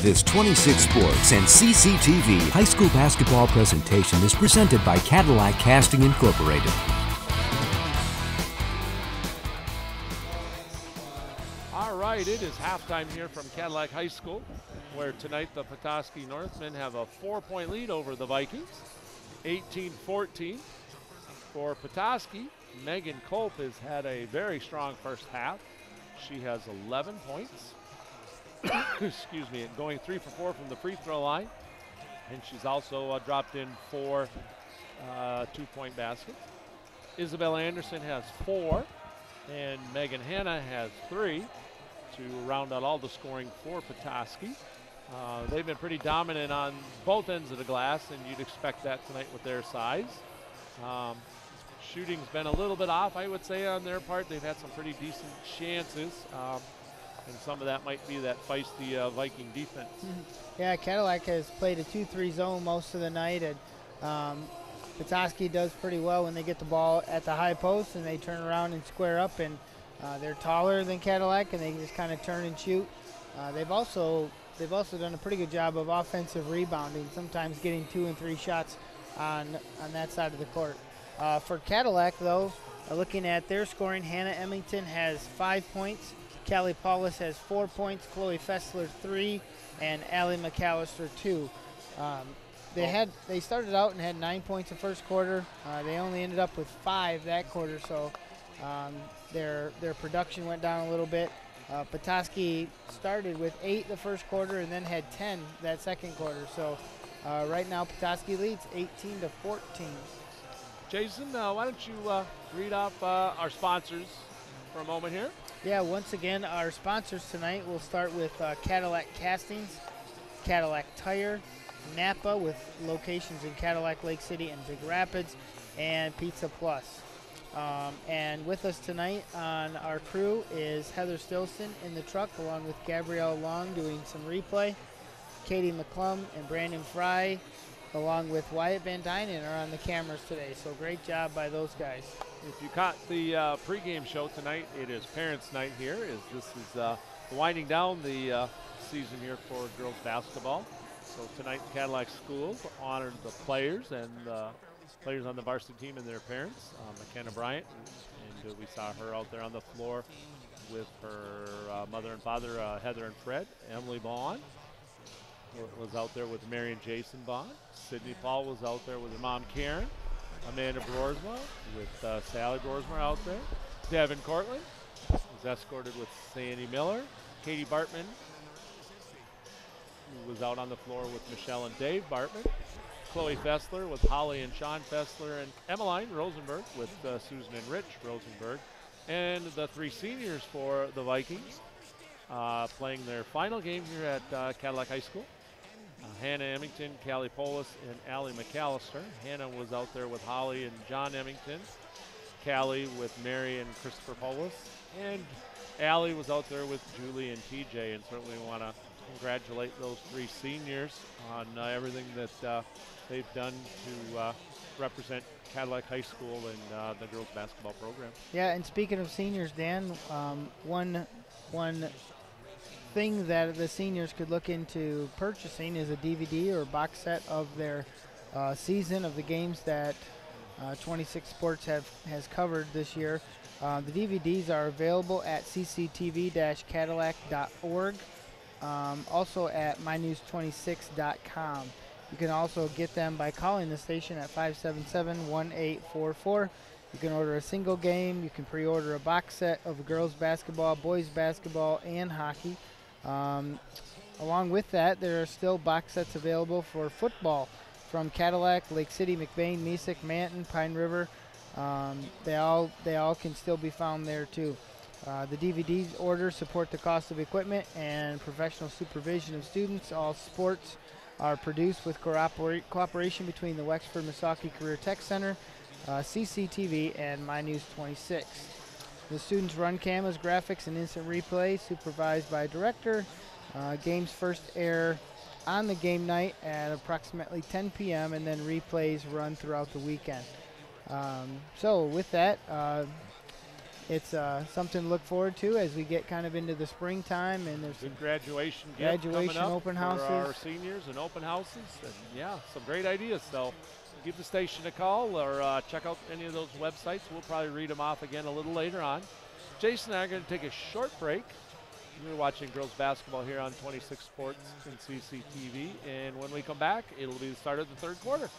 This 26 Sports and CCTV high school basketball presentation is presented by Cadillac Casting Incorporated. All right, it is halftime here from Cadillac High School, where tonight the Petoskey Northmen have a 4-point lead over the Vikings, 18-14. For Petoskey, Megan Culp has had a very strong first half. She has 11 points. Excuse me, and going 3 for 4 from the free throw line. And she's also dropped in 4 two-point baskets. Isabel Anderson has 4, and Megan Hanna has 3 to round out all the scoring for Petoskey. They've been pretty dominant on both ends of the glass, and you'd expect that tonight with their size. Shooting's been a little bit off, I would say, on their part. They've had some pretty decent chances. And some of that might be that feisty Viking defense. Yeah, Cadillac has played a 2-3 zone most of the night, and Petoskey does pretty well when they get the ball at the high post and they turn around and square up, and they're taller than Cadillac and they just kind of turn and shoot. They've also done a pretty good job of offensive rebounding, sometimes getting 2 and 3 shots on that side of the court. For Cadillac, though, looking at their scoring, Hannah Emmington has 5 points. Callie Paulus has 4 points, Chloe Fessler 3, and Allie McAllister 2. They started out and had 9 points the first quarter. They only ended up with 5 that quarter, so their production went down a little bit. Petoskey started with 8 the first quarter and then had 10 that second quarter. So right now Petoskey leads 18-14. Jason, why don't you read off our sponsors for a moment here? Yeah, once again, our sponsors tonight, we'll start with Cadillac Castings, Cadillac Tire, Napa with locations in Cadillac, Lake City, and Big Rapids, and Pizza Plus. And with us tonight on our crew is Heather Stilson in the truck, along with Gabrielle Long doing some replay. Katie McClum and Brandon Fry, along with Wyatt Van Dynen, are on the cameras today. So great job by those guys. If you caught the pregame show tonight, it is Parents' Night here. This is winding down the season here for girls basketball. So tonight, Cadillac Schools honored the players and players on the varsity team and their parents. McKenna Bryant, and we saw her out there on the floor with her mother and father, Heather and Fred. Emily Bond was out there with Mary and Jason Bond. Sydney Paul was out there with her mom, Karen. Amanda Broersma with Sally Broersma out there. Devin Cortland was escorted with Sandy Miller. Katie Bartman, who was out on the floor with Michelle and Dave Bartman. Chloe Fessler with Holly and Sean Fessler, and Emmeline Rosenberg with Susan and Rich Rosenberg. And the 3 seniors for the Vikings playing their final game here at Cadillac High School. Hannah Emmington, Callie Polis, and Allie McAllister. Hannah was out there with Holly and John Emmington. Callie with Mary and Christopher Polis. And Allie was out there with Julie and TJ. And certainly want to congratulate those 3 seniors on everything that they've done to represent Cadillac High School and the girls basketball program. Yeah, and speaking of seniors, Dan, one thing that the seniors could look into purchasing is a DVD or box set of their season of the games that 26 Sports has covered this year. The DVDs are available at cctv-cadillac.org, also at mynews26.com. You can also get them by calling the station at 577-1844. You can order a single game. You can pre-order a box set of girls basketball, boys basketball, and hockey. Along with that, there are still box sets available for football from Cadillac, Lake City, McBain, Mesick, Manton, Pine River. They all can still be found there too. The DVDs orders support the cost of equipment and professional supervision of students. All sports are produced with cooperation between the Wexford Misaki Career Tech Center, CCTV, and MyNews26. The students run cameras, graphics, and instant replay, supervised by a director. Games first air on the game night at approximately 10 p.m. and then replays run throughout the weekend. So with that, it's something to look forward to as we get kind of into the springtime, and there's some Good graduation gift graduation coming up open for houses. our seniors and open houses. And yeah, some great ideas. So give the station a call or check out any of those websites. We'll probably read them off again a little later on. Jason and I are going to take a short break. We're watching girls basketball here on 26 Sports and CCTV. And when we come back, it'll be the start of the third quarter.